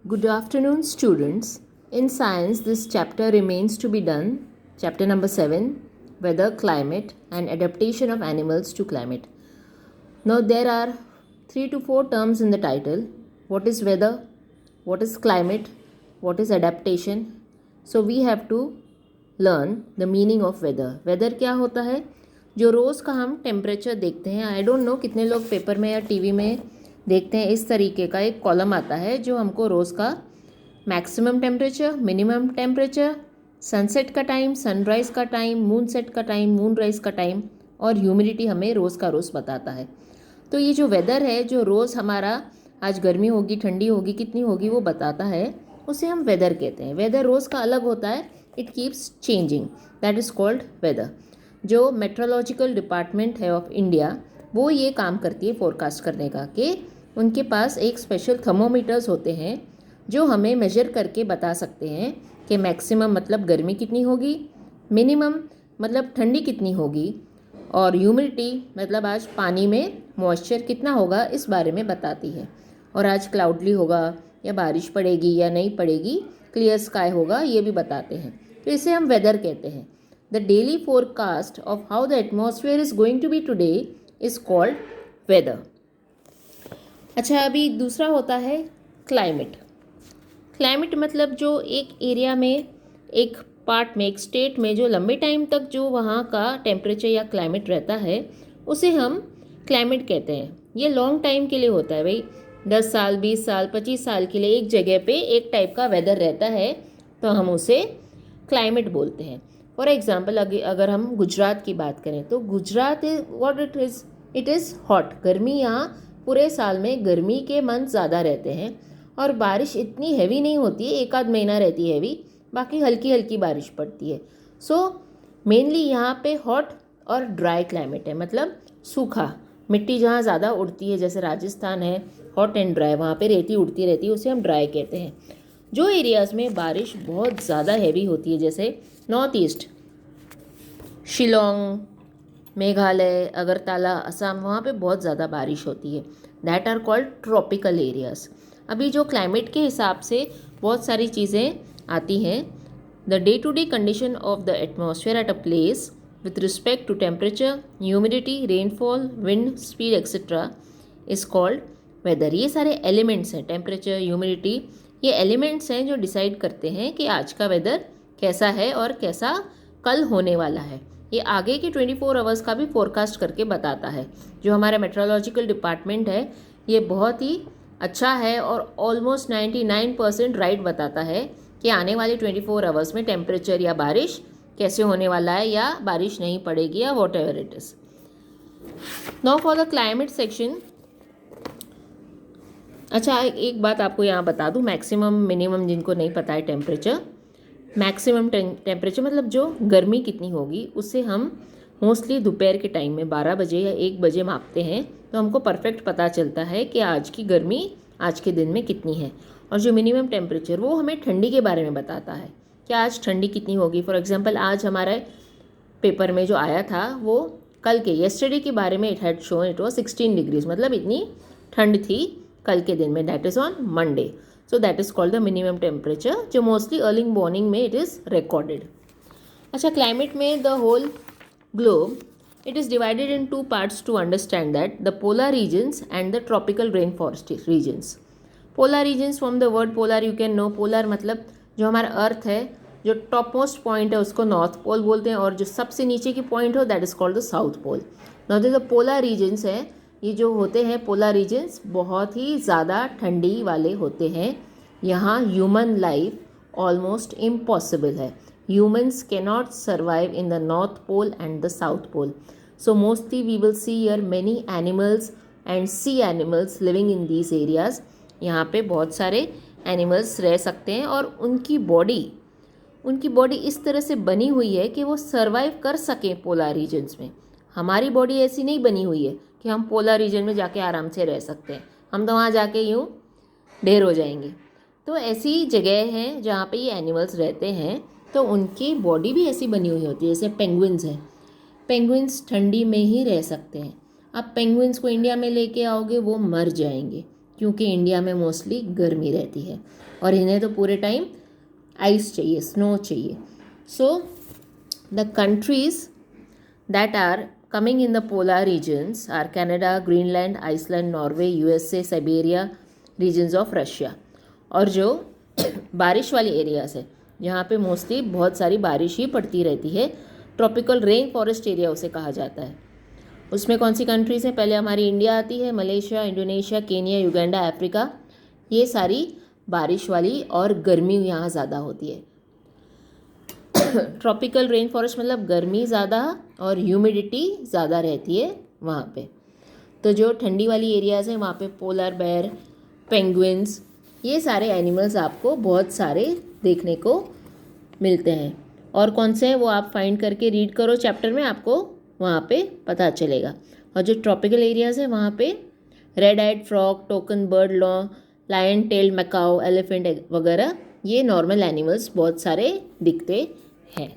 Good afternoon, students. In science, this chapter remains to be done. Chapter number 7, Weather, Climate and Adaptation of Animals to Climate. Now, there are 3 to 4 terms in the title. What is weather? What is climate? What is adaptation? So, we have to learn the meaning of weather. Weather क्या होता है? जो रोज़ का हम temperature देखते हैं. I don't know कितने लोग पेपर में या टीवी में देखते हैं. इस तरीके का एक कॉलम आता है जो हमको रोज़ का maximum temperature, minimum temperature, sunset का टाइम, सनराइज़ का टाइम, मून सेट का टाइम, मून राइज़ का टाइम और ह्यूमिडिटी हमें रोज़ का रोज़ बताता है. तो ये जो वेदर है, जो रोज़ हमारा आज गर्मी होगी, ठंडी होगी, कितनी होगी वो बताता है, उसे हम वेदर कहते हैं. वेदर रोज़ का अलग होता है. It keeps changing. That is called weather. जो मेट्रोलॉजिकल डिपार्टमेंट है ऑफ इंडिया, वो ये काम करती है फोरकास्ट करने का कि उनके पास एक स्पेशल थर्मोमीटर्स होते हैं जो हमें मेजर करके बता सकते हैं कि मैक्सिमम मतलब गर्मी कितनी होगी, मिनिमम मतलब ठंडी कितनी होगी और ह्यूमिडिटी मतलब आज पानी में मॉइस्चर कितना होगा, इस बारे में बताती है. और आज क्लाउडली होगा या बारिश पड़ेगी या नहीं पड़ेगी, क्लियर स्काई होगा, ये भी बताते हैं. तो इसे हम वेदर कहते हैं. The daily forecast of how the atmosphere is going to be today is called weather. अच्छा, अभी दूसरा होता है क्लाइमेट. क्लाइमेट मतलब जो एक एरिया में, एक पार्ट में, एक स्टेट में जो लंबे टाइम तक जो वहाँ का टेम्परेचर या क्लाइमेट रहता है, उसे हम क्लाइमेट कहते हैं. ये लॉन्ग टाइम के लिए होता है भाई. 10 साल, 20 साल, 25 साल के लिए एक जगह पे एक टाइप का वेदर रहता है, तो हम उसे क्लाइमेट बोलते हैं. फॉर एग्जाम्पल, अगर हम गुजरात की बात करें तो Gujarat what it is hot. गर्मी यहाँ पूरे साल में गर्मी के मंथ ज़्यादा रहते हैं और बारिश इतनी हैवी नहीं होती है. एक आध महीना रहती है हैवी, बाकी हल्की हल्की बारिश पड़ती है. सो मेनली यहाँ पे हॉट और ड्राई क्लाइमेट है, मतलब सूखा. मिट्टी जहाँ ज़्यादा उड़ती है, जैसे राजस्थान है, हॉट एंड ड्राई, वहाँ पे रेती उड़ती रहती है, उसे हम ड्राई कहते हैं. जो एरियाज़ में बारिश बहुत ज़्यादा हैवी होती है, जैसे नॉर्थ ईस्ट, शिलोंग, मेघालय, अगरतला, असम, वहाँ पे बहुत ज़्यादा बारिश होती है. That are called tropical areas. अभी जो क्लाइमेट के हिसाब से बहुत सारी चीज़ें आती हैं. The day to day condition of the atmosphere at a place with respect to temperature, humidity, rainfall, wind speed etcetera is called weather. ये सारे एलिमेंट्स हैं. टेम्परेचर, ह्यूमिडिटी, ये एलिमेंट्स हैं जो डिसाइड करते हैं कि आज का वेदर कैसा है और कैसा कल होने वाला है. ये आगे के 24 आवर्स का भी फोरकास्ट करके बताता है. जो हमारा मेट्रोलॉजिकल डिपार्टमेंट है, ये बहुत ही अच्छा है और ऑलमोस्ट 99% राइट बताता है कि आने वाले 24 आवर्स में टेम्परेचर या बारिश कैसे होने वाला है, या बारिश नहीं पड़ेगी, या what ever it is. Now for the climate section. अच्छा, एक बात आपको यहाँ बता दूँ, मैक्सिमम मिनिमम जिनको नहीं पता है टेम्परेचर, मैक्सिमम टेम्परेचर मतलब जो गर्मी कितनी होगी, उससे हम मोस्टली दोपहर के टाइम में 12 बजे या 1 बजे मापते हैं, तो हमको परफेक्ट पता चलता है कि आज की गर्मी आज के दिन में कितनी है. और जो मिनिमम टेम्परेचर, वो हमें ठंडी के बारे में बताता है कि आज ठंडी कितनी होगी. फॉर एग्जांपल, आज हमारे पेपर में जो आया था वो कल के, येस्टरडे के बारे में, it had shown it was 16 degrees, मतलब इतनी ठंड थी कल के दिन में. That is on Monday. So that is called the minimum temperature, जो mostly early morning में it is recorded. अच्छा, climate में the whole globe it is divided in two parts to understand that, the polar regions and the tropical rainforest regions. Polar regions, from the word polar you can know, polar मतलब जो हमारा अर्थ है, जो top most point है उसको north pole बोलते हैं, और जो सबसे नीचे की पॉइंट हो that is called the south pole. Now जो पोलर रीजन्स है, ये जो होते हैं पोलर रीजन्स, बहुत ही ज़्यादा ठंडी वाले होते हैं. यहाँ ह्यूमन लाइफ ऑलमोस्ट इम्पॉसिबल है. Humans cannot survive in the north pole and the south pole. So mostly we will see here many animals and sea animals living in these areas. यहाँ पे बहुत सारे एनिमल्स रह सकते हैं और उनकी बॉडी इस तरह से बनी हुई है कि वो सर्वाइव कर सकें पोलर रीजन्स में. हमारी बॉडी ऐसी नहीं बनी हुई है कि हम पोलर रीजन में जाके आराम से रह सकते हैं. हम तो वहाँ जाके यूँ ढेर हो जाएंगे. तो ऐसी जगह हैं जहाँ पे ये एनिमल्स रहते हैं, तो उनकी बॉडी भी ऐसी बनी हुई होती है. जैसे पेंगुइन्स हैं, पेंगुइन्स ठंडी में ही रह सकते हैं. आप पेंगुइन्स को इंडिया में लेके आओगे वो मर जाएंगे, क्योंकि इंडिया में मोस्टली गर्मी रहती है और इन्हें तो पूरे टाइम आइस चाहिए, स्नो चाहिए. So the countries that are coming in the polar regions are Canada, Greenland, Iceland, Norway, USA, Siberia, regions of Russia. और जो बारिश वाली एरियाज है जहाँ पे मोस्टली बहुत सारी बारिश ही पड़ती रहती है, ट्रॉपिकल रेन फॉरेस्ट एरिया उसे कहा जाता है. उसमें कौन सी कंट्रीज़ हैं? पहले हमारी इंडिया आती है, Malaysia, Indonesia, Kenya, Uganda, Africa. ये सारी बारिश वाली और गर्मी यहाँ ज़्यादा होती है. ट्रॉपिकल रेन फॉरेस्ट मतलब गर्मी ज़्यादा और ह्यूमिडिटी ज़्यादा रहती है वहाँ पे. तो जो ठंडी वाली एरियाज़ हैं वहाँ पे पोलर बेयर, पेंगुइन्स, ये सारे एनिमल्स आपको बहुत सारे देखने को मिलते हैं. और कौन से हैं वो आप फाइंड करके रीड करो चैप्टर में, आपको वहाँ पे पता चलेगा. और जो ट्रॉपिकल एरियाज़ हैं वहाँ पे red eyed frog, toucan bird, lion tailed macaw, elephant वगैरह ये नॉर्मल एनिमल्स बहुत सारे दिखते हैं.